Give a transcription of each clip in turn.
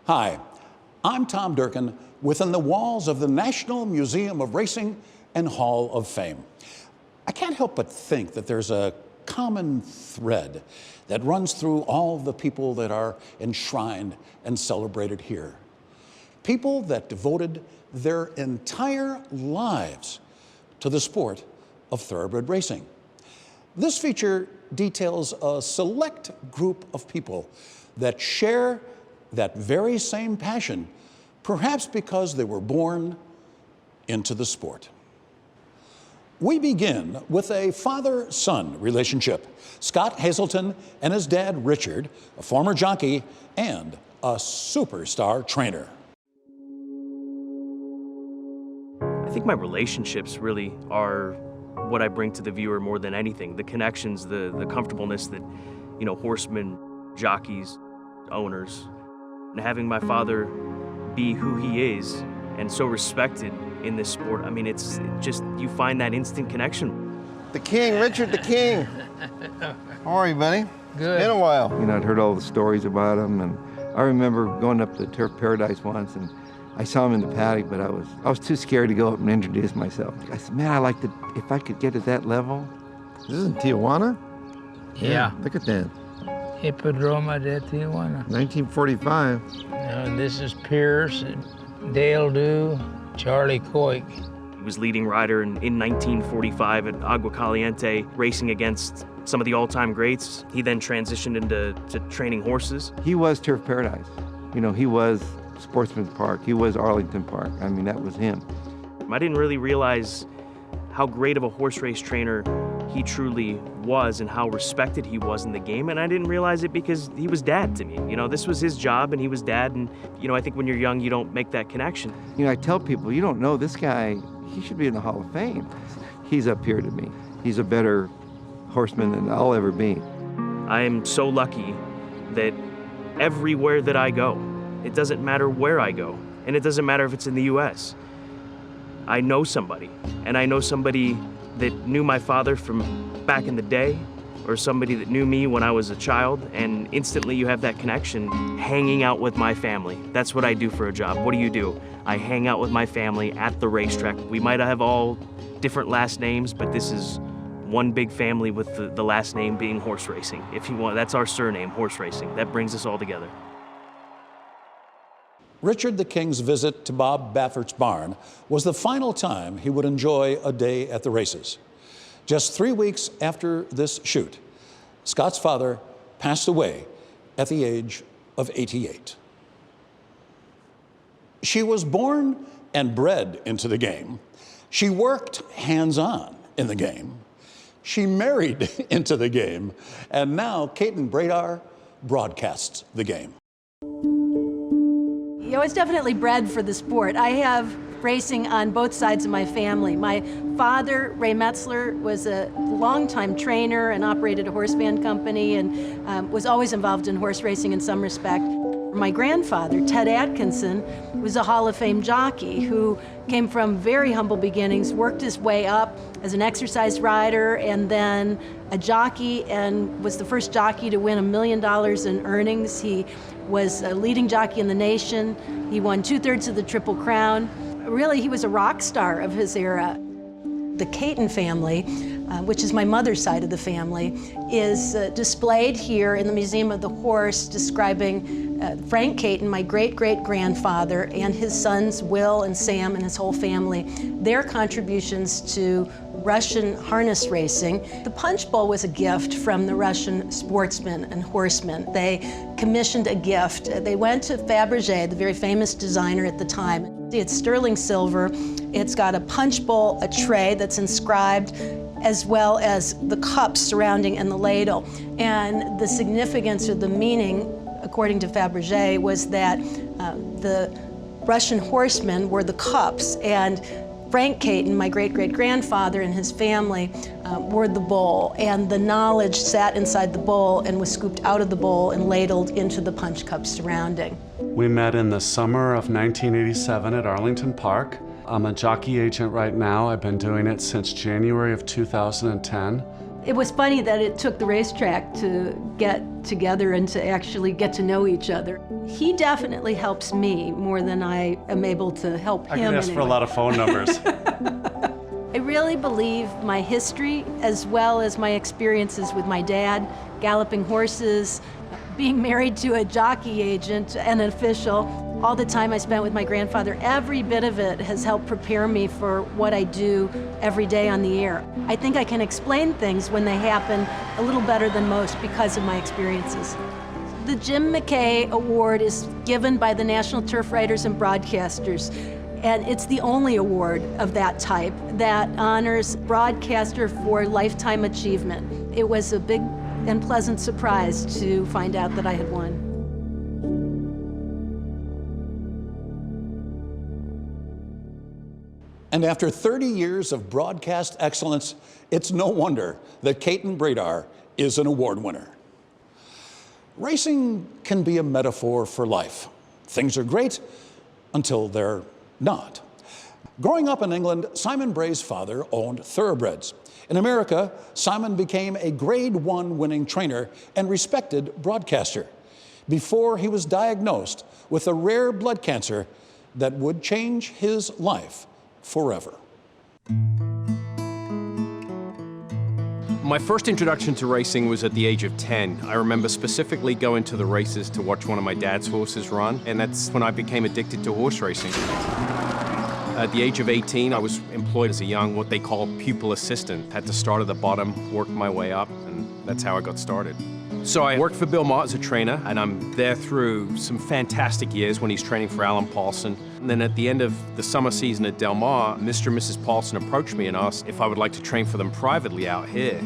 Hi, I'm Tom Durkin within the walls of the National Museum of Racing and Hall of Fame. I can't help but think that there's a common thread that runs through all the people that are enshrined and celebrated here. People that devoted their entire lives to the sport of thoroughbred racing. This feature details a select group of people that share that very same passion, perhaps because they were born into the sport. We begin with a father-son relationship. Scott Hazelton and his dad, Richard, a former jockey and a superstar trainer. I think my relationships really are what I bring to the viewer more than anything. The connections, the comfortableness that, horsemen, jockeys, owners, and having my father be who he is and so respected in this sport. I mean, it's just, you find that instant connection. The King, Richard the King. How are you, buddy? Good. It's been a while. I'd heard all the stories about him, and I remember going up to Turf Paradise once, and I saw him in the paddock, but I was too scared to go up and introduce myself. I said, man, I'd like to, if I could get at that level. This is in Tijuana? Yeah. Look at that. Hippodrome de Tijuana. 1945. This is Pierce, Dale Dew, Charlie Coik. He was leading rider in 1945 at Agua Caliente, racing against some of the all-time greats. He then transitioned into training horses. He was Turf Paradise. He was Sportsman's Park. He was Arlington Park. I mean, that was him. I didn't really realize how great of a horse race trainer he truly was and how respected he was in the game, and I didn't realize it because he was dad to me. This was his job and he was dad, and I think when you're young you don't make that connection. I tell people, you don't know this guy, he should be in the Hall of Fame. He's up here to me. He's a better horseman than I'll ever be. I am so lucky that everywhere that I go, it doesn't matter where I go, and it doesn't matter if it's in the US, I know somebody, and I know somebody that knew my father from back in the day, or somebody that knew me when I was a child, and instantly you have that connection. Hanging out with my family. That's what I do for a job. What do? I hang out with my family at the racetrack. We might have all different last names, but this is one big family with the last name being horse racing. If you want, that's our surname, horse racing. That brings us all together. Richard the King's visit to Bob Baffert's barn was the final time he would enjoy a day at the races. Just 3 weeks after this shoot, Scott's father passed away at the age of 88. She was born and bred into the game. She worked hands-on in the game. She married into the game. And now Katyn broadcasts the game. I was definitely bred for the sport. I have racing on both sides of my family. My father, Ray Metzler, was a longtime trainer and operated a horse van company and was always involved in horse racing in some respect. My grandfather, Ted Atkinson, was a Hall of Fame jockey who came from very humble beginnings, worked his way up as an exercise rider and then a jockey, and was the first jockey to win $1 million in earnings. He was a leading jockey in the nation. He won 2/3 of the Triple Crown. Really, he was a rock star of his era. The Katyn family, which is my mother's side of the family, is displayed here in the Museum of the Horse, describing Frank Katyn, my great-great-grandfather, and his sons Will and Sam and his whole family, their contributions to Russian harness racing. The punch bowl was a gift from the Russian sportsmen and horsemen. They commissioned a gift. They went to Fabergé, the very famous designer at the time. It's sterling silver. It's got a punch bowl, a tray that's inscribed, as well as the cups surrounding and the ladle. And the significance or the meaning, according to Fabergé, was that the Russian horsemen were the cups, and Frank Katyn, my great-great-grandfather, and his family were the bowl, and the knowledge sat inside the bowl and was scooped out of the bowl and ladled into the punch cup surrounding. We met in the summer of 1987 at Arlington Park. I'm a jockey agent right now. I've been doing it since January of 2010. It was funny that it took the racetrack to get together and to actually get to know each other. He definitely helps me more than I am able to help him. I can ask for a lot of phone numbers. I really believe my history, as well as my experiences with my dad, galloping horses, being married to a jockey agent and an official, all the time I spent with my grandfather, every bit of it has helped prepare me for what I do every day on the air. I think I can explain things when they happen a little better than most because of my experiences. The Jim McKay Award is given by the National Turf Writers and Broadcasters, and it's the only award of that type that honors broadcaster for lifetime achievement. It was a big and pleasant surprise to find out that I had won. And after 30 years of broadcast excellence, it's no wonder that Katyn is an award winner. Racing can be a metaphor for life. Things are great until they're not. Growing up in England, Simon Bray's father owned thoroughbreds. In America, Simon became a Grade 1 winning trainer and respected broadcaster before he was diagnosed with a rare blood cancer that would change his life forever. My first introduction to racing was at the age of 10. I remember specifically going to the races to watch one of my dad's horses run, and that's when I became addicted to horse racing. At the age of 18, I was employed as a young, what they call pupil assistant. Had to start at the bottom, work my way up, and that's how I got started. So I worked for Bill Mott as a trainer, and I'm there through some fantastic years when he's training for Alan Paulson. And then at the end of the summer season at Del Mar, Mr. and Mrs. Paulson approached me and asked if I would like to train for them privately out here.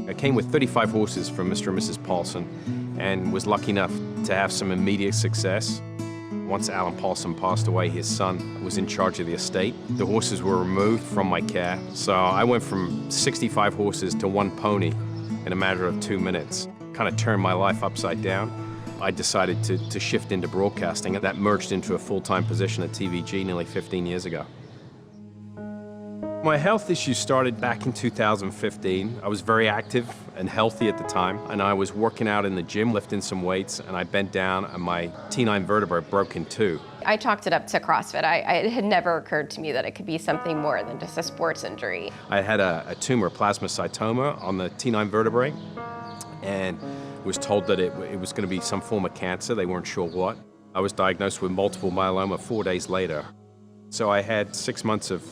I came with 35 horses from Mr. and Mrs. Paulson and was lucky enough to have some immediate success. Once Alan Paulson passed away, his son was in charge of the estate. The horses were removed from my care, so I went from 65 horses to 1 pony in a matter of 2 minutes. Kind of turned my life upside down. I decided to shift into broadcasting, and that merged into a full-time position at TVG nearly 15 years ago. My health issues started back in 2015. I was very active and healthy at the time, and I was working out in the gym, lifting some weights, and I bent down and my T9 vertebrae broke in 2. I chalked it up to CrossFit. It had never occurred to me that it could be something more than just a sports injury. I had a tumor, plasmacytoma, on the T9 vertebrae, and was told that it was going to be some form of cancer. They weren't sure what. I was diagnosed with multiple myeloma 4 days later. So I had 6 months of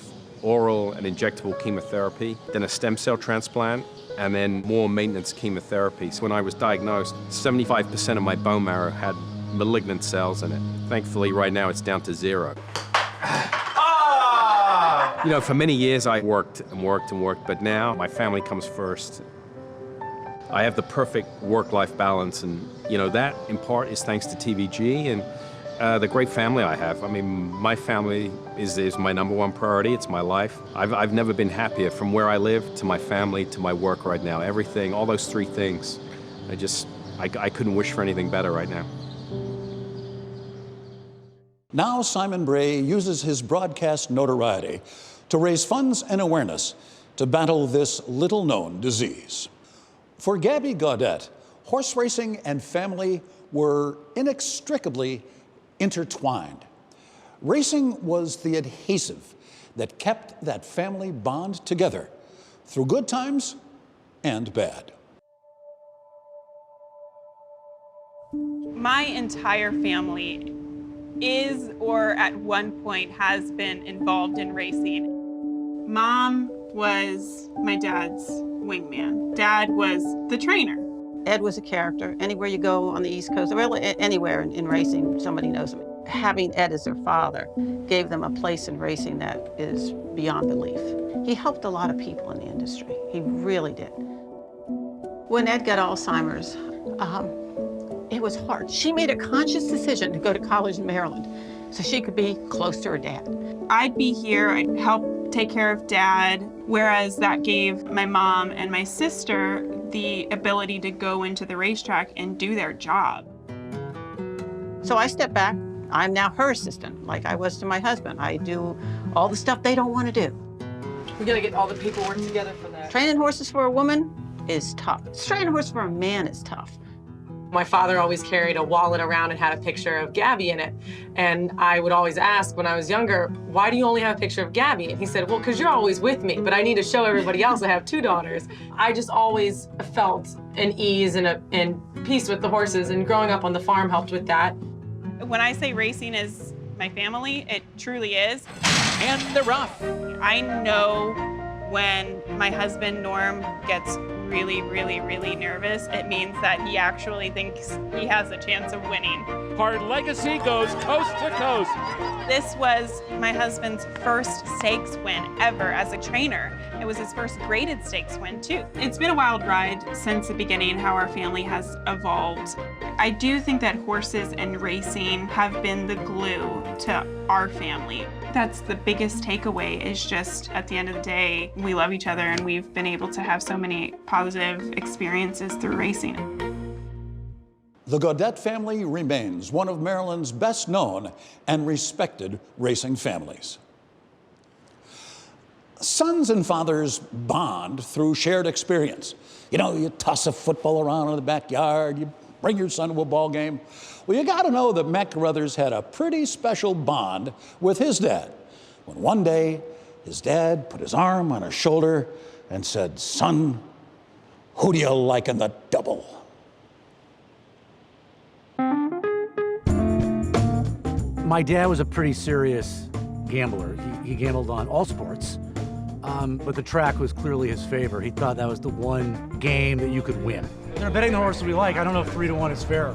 oral and injectable chemotherapy, then a stem cell transplant, and then more maintenance chemotherapy. So when I was diagnosed, 75% of my bone marrow had malignant cells in it. Thankfully, right now it's down to 0. You know, for many years I worked and worked and worked, but now my family comes first. I have the perfect work-life balance, and you know, that in part is thanks to TVG and the great family I have. I mean, my family is my #1 priority. It's my life. I've never been happier, from where I live to my family to my work right now. Everything, all those 3 things. I couldn't wish for anything better right now. Now Simon Bray uses his broadcast notoriety to raise funds and awareness to battle this little-known disease. For Gabby Gaudette, horse racing and family were inextricably intertwined. Racing was the adhesive that kept that family bond together through good times and bad. My entire family is, or at one point has been, involved in racing. Mom was my dad's wingman. Dad was the trainer. Ed was a character. Anywhere you go on the East Coast, or really anywhere in racing, somebody knows him. Having Ed as their father gave them a place in racing that is beyond belief. He helped a lot of people in the industry. He really did. When Ed got Alzheimer's, it was hard. She made a conscious decision to go to college in Maryland so she could be close to her dad. I'd be here, I'd help take care of Dad, whereas that gave my mom and my sister the ability to go into the racetrack and do their job. So I stepped back. I'm now her assistant, like I was to my husband. I do all the stuff they don't want to do. We're gonna get all the paperwork together for that. Training horses for a woman is tough. Straining a horse for a man is tough. My father always carried a wallet around and had a picture of Gabby in it. And I would always ask when I was younger, why do you only have a picture of Gabby? And he said, well, because you're always with me, but I need to show everybody else I have 2 daughters. I just always felt an ease and peace with the horses, and growing up on the farm helped with that. When I say racing is my family, it truly is. And the rough. I know when my husband, Norm, gets really, really, really nervous, it means that he actually thinks he has a chance of winning. Our legacy goes coast to coast. This was my husband's first stakes win ever as a trainer. It was his first graded stakes win, too. It's been a wild ride since the beginning, how our family has evolved. I do think that horses and racing have been the glue to our family. That's the biggest takeaway, is just at the end of the day, we love each other and we've been able to have so many positive experiences through racing. The Gaudette family remains one of Maryland's best known and respected racing families. Sons and fathers bond through shared experience. You know, you toss a football around in the backyard, you bring your son to a ball game. Well, you gotta know that Matt Carruthers had a pretty special bond with his dad, when one day his dad put his arm on his shoulder and said, "Son, who do you like in the double?" My dad was a pretty serious gambler. He gambled on all sports, but the track was clearly his favor. He thought that was the one game that you could win. They're betting the horses we like. I don't know if 3-1 is fair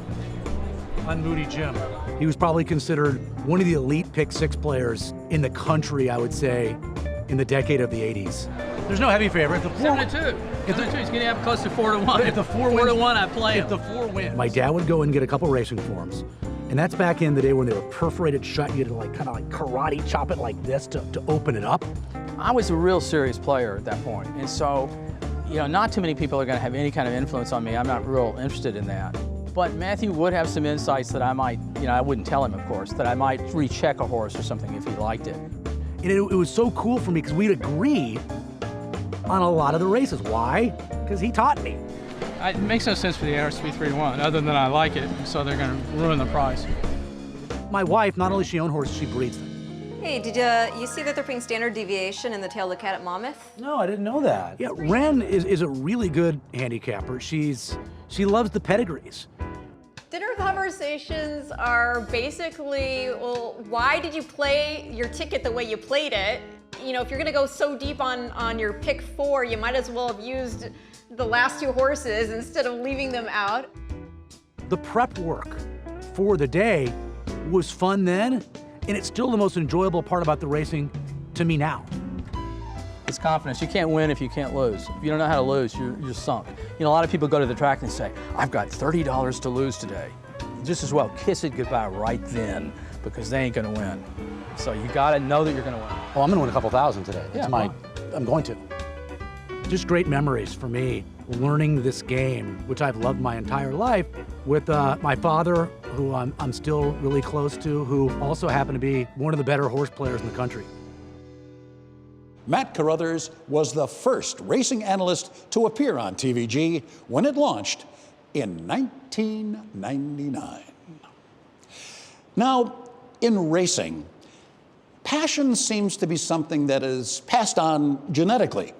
on Moody Jim. He was probably considered one of the elite pick 6 players in the country, I would say, in the decade of the 80s. There's no heavy favorite. The 7-2. He's getting up close to 4-1. If the 4-1, I play him. If the 4 wins. My dad would go and get a couple racing forms. And that's back in the day when they were perforated shut. You had to kind of karate chop it like this to open it up. I was a real serious player at that point. And so, not too many people are going to have any kind of influence on me. I'm not real interested in that. But Matthew would have some insights that I might, I wouldn't tell him, of course, that I might recheck a horse or something if he liked it. And it was so cool for me because we'd agree on a lot of the races. Why? Because he taught me. It makes no sense for the ARS to be 3-1, other than I like it, so they're going to ruin the price. My wife, not only she owns horses, she breeds them. Hey, did you see that they're putting standard deviation in the tail of the cat at Monmouth? No, I didn't know that. Yeah, Ren is a really good handicapper. She loves the pedigrees. Dinner conversations are basically, well, why did you play your ticket the way you played it? If you're going to go so deep on your pick 4, you might as well have used the last 2 horses instead of leaving them out. The prep work for the day was fun then, and it's still the most enjoyable part about the racing to me now. It's confidence. You can't win if you can't lose. If you don't know how to lose, you're sunk. A lot of people go to the track and say, I've got $30 to lose today. Just as well kiss it goodbye right then, because they ain't gonna win. So you gotta know that you're gonna win. Oh, I'm gonna win a couple thousand today. That's I'm going to. Just great memories for me, learning this game, which I've loved my entire life, with my father, who I'm still really close to, who also happened to be one of the better horse players in the country. Matt Carruthers was the first racing analyst to appear on TVG when it launched in 1999. Now, in racing, passion seems to be something that is passed on genetically.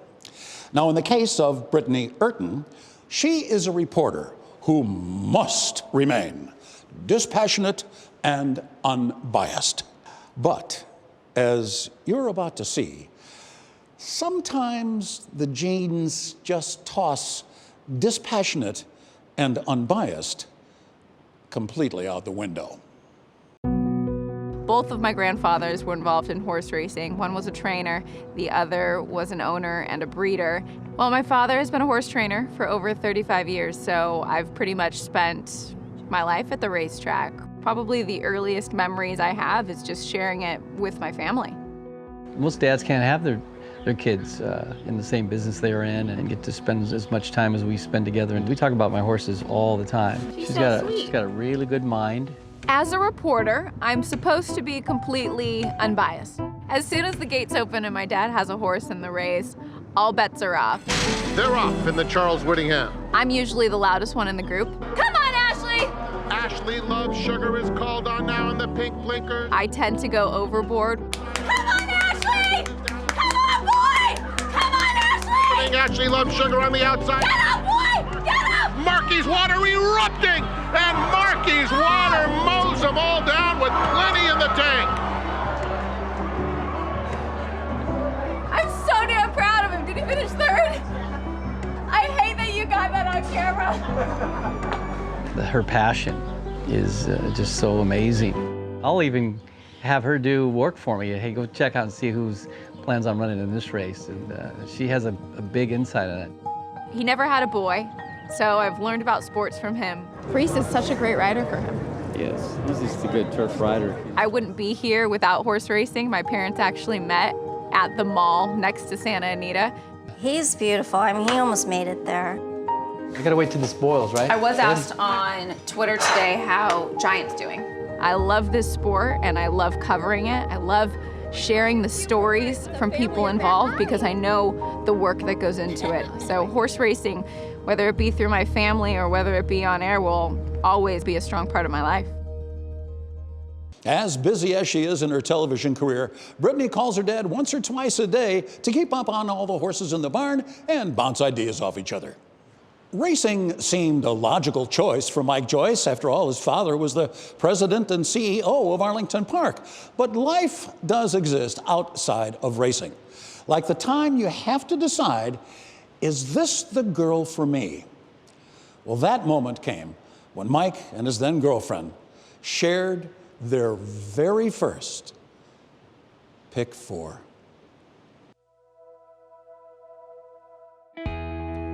Now, in the case of Brittany Urton, she is a reporter who must remain dispassionate and unbiased. But, as you're about to see, sometimes the genes just toss dispassionate and unbiased completely out the window. Both of my grandfathers were involved in horse racing. One was a trainer, the other was an owner and a breeder. Well, my father has been a horse trainer for over 35 years, so I've pretty much spent my life at the racetrack. Probably the earliest memories I have is just sharing it with my family. Most dads can't have their kids in the same business they're in and get to spend as much time as we spend together. And we talk about my horses all the time. She's got a really good mind. As a reporter, I'm supposed to be completely unbiased. As soon as the gates open and my dad has a horse in the race, all bets are off. They're off in the Charles Whittingham. I'm usually the loudest one in the group. Come on, Ashley! Ashley Love Sugar is called on now in the pink blinker. I tend to go overboard. Come on, Ashley! Come on, boy! Come on, Ashley! Ashley Love Sugar on the outside. Get up, boy! Get up! Marky's water erupting! And Marky's water mows them all down with plenty in the tank. I'm so damn proud of him. Did he finish third? I hate that you got that on camera. Her passion is just so amazing. I'll even have her do work for me. Hey, go check out and see who's plans on running in this race. And she has a big insight on it. He never had a boy, so I've learned about sports from him. Reese is such a great rider for him. Yes, he's just a good turf rider. I wouldn't be here without horse racing. My parents actually met at the mall next to Santa Anita. He's beautiful. I mean, he almost made it there. I gotta wait till the spoils, right? I was asked on Twitter today how Giant's doing. I love this sport and I love covering it. I love sharing the stories from people involved because I know the work that goes into it. So horse racing, whether it be through my family or whether it be on air, will always be a strong part of my life. As busy as she is in her television career, Brittany calls her dad once or twice a day to keep up on all the horses in the barn and bounce ideas off each other. Racing seemed a logical choice for Mike Joyce. After all, his father was the president and CEO of Arlington Park. But life does exist outside of racing. Like the time you have to decide, is this the girl for me? Well, that moment came when Mike and his then girlfriend shared their very first pick four.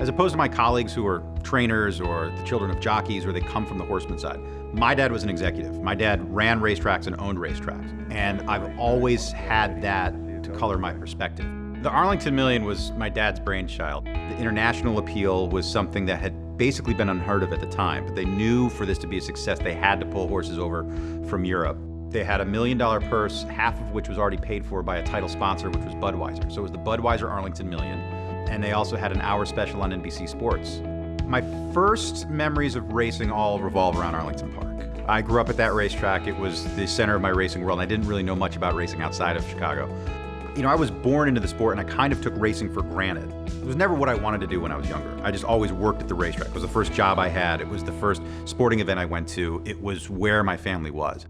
As opposed to my colleagues who are trainers or the children of jockeys or they come from the horseman side, my dad was an executive. My dad ran racetracks and owned racetracks. And I've always had that to color my perspective. The Arlington Million was my dad's brainchild. The international appeal was something that had basically been unheard of at the time, but they knew for this to be a success, they had to pull horses over from Europe. They had $1 million purse, half of which was already paid for by a title sponsor, which was Budweiser. So it was the Budweiser Arlington Million. And they also had an hour special on NBC Sports. My first memories of racing all revolve around Arlington Park. I grew up at that racetrack. It was the center of my racing world, and I didn't really know much about racing outside of Chicago. You know, I was born into the sport, and I kind of took racing for granted. It was never what I wanted to do when I was younger. I just always worked at the racetrack. It was the first job I had. It was the first sporting event I went to. It was where my family was.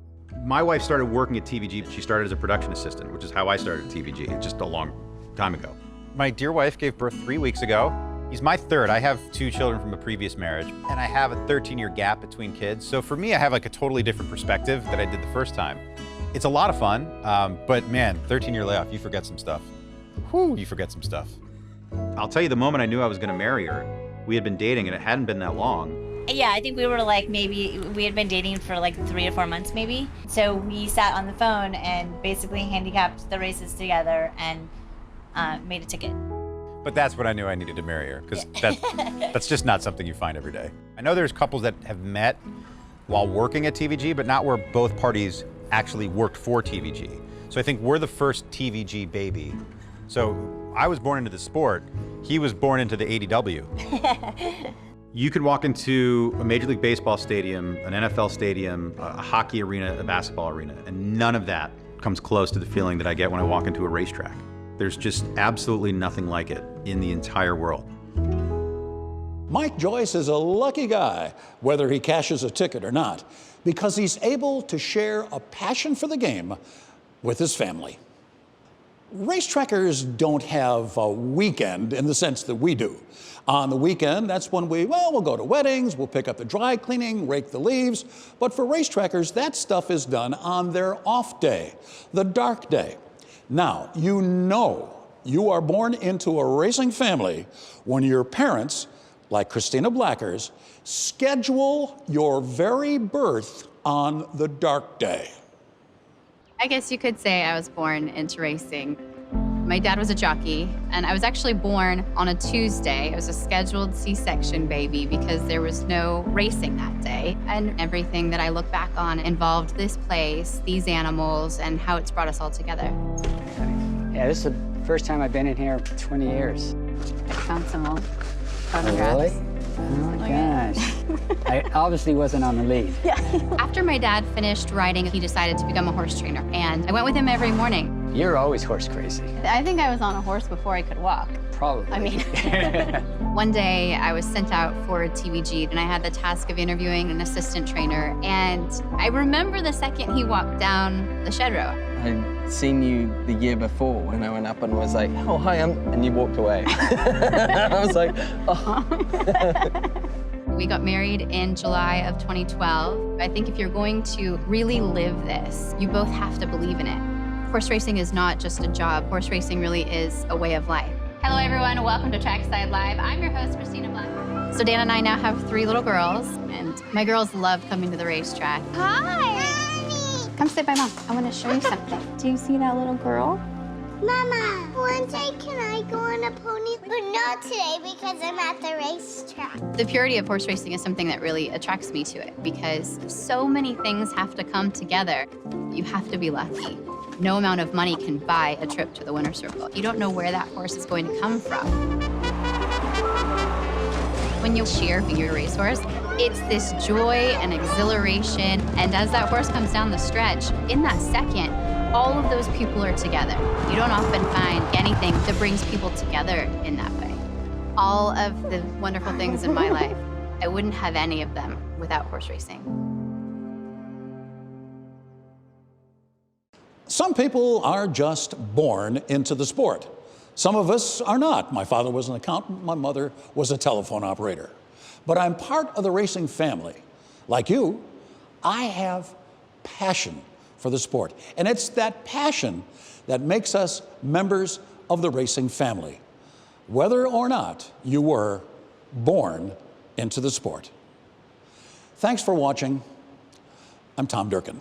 My wife started working at TVG. She started as a production assistant, which is how I started at TVG just a long time ago. My dear wife gave birth 3 weeks ago. He's my third. I have 2 children from a previous marriage, and I have a 13-year gap between kids. So for me, I have like a totally different perspective that I did the first time. It's a lot of fun, but man, 13-year layoff, you forget some stuff. Whew, you forget some stuff. I'll tell you, the moment I knew I was gonna marry her, we had been dating and it hadn't been that long. Yeah, I think we were like, maybe we had been dating for like 3 to 4 months maybe. So we sat on the phone and basically handicapped the races together and made a ticket. But that's when I knew I needed to marry her, because that's just not something you find every day. I know there's couples that have met while working at TVG, but not where both parties actually worked for TVG. So I think we're the first TVG baby. So I was born into the sport, he was born into the ADW. You could walk into a Major League Baseball stadium, an NFL stadium, a hockey arena, a basketball arena, and none of that comes close to the feeling that I get when I walk into a racetrack. There's just absolutely nothing like it in the entire world. Mike Joyce is a lucky guy, whether he cashes a ticket or not, because he's able to share a passion for the game with his family. Racetrackers don't have a weekend in the sense that we do. On the weekend, that's when we'll go to weddings, we'll pick up the dry cleaning, rake the leaves. But for racetrackers, that stuff is done on their off day, the dark day. Now, you know you are born into a racing family when your parents, like Christina Blacker's, schedule your very birth on the dark day. I guess you could say I was born into racing. My dad was a jockey, and I was actually born on a Tuesday. It was a scheduled C-section baby because there was no racing that day. And everything that I look back on involved this place, these animals, and how it's brought us all together. Yeah, this is the first time I've been in here in 20 years. I found some old Oh, photographs. really? Oh my gosh. I obviously wasn't on the lead. After my dad finished riding, he decided to become a horse trainer, and I went with him every morning. You're always horse crazy. I think I was on a horse before I could walk. Probably. I mean, one day I was sent out for TVG, and I had the task of interviewing an assistant trainer, and I remember the second he walked down the shed row. I'd seen you the year before when I went up and was like, oh, hi, and you walked away. I was like, oh. We got married in July of 2012. I think if you're going to really live this, you both have to believe in it. Horse racing is not just a job. Horse racing really is a way of life. Hello, everyone. Welcome to Trackside Live. I'm your host, Christina Black. So Dan and I now have 3 little girls, and my girls love coming to the racetrack. Hi! Come sit by Mom. I want to show you something. Do you see that little girl? Mama, one day can I go on a pony? But not today because I'm at the racetrack. The purity of horse racing is something that really attracts me to it because so many things have to come together. You have to be lucky. No amount of money can buy a trip to the winner's circle. You don't know where that horse is going to come from. When you cheer for your racehorse, it's this joy and exhilaration. And as that horse comes down the stretch, in that second, all of those people are together. You don't often find anything that brings people together in that way. All of the wonderful things in my life, I wouldn't have any of them without horse racing. Some people are just born into the sport. Some of us are not. My father was an accountant, my mother was a telephone operator. But I'm part of the racing family. Like you, I have passion for the sport. And it's that passion that makes us members of the racing family, whether or not you were born into the sport. Thanks for watching. I'm Tom Durkin.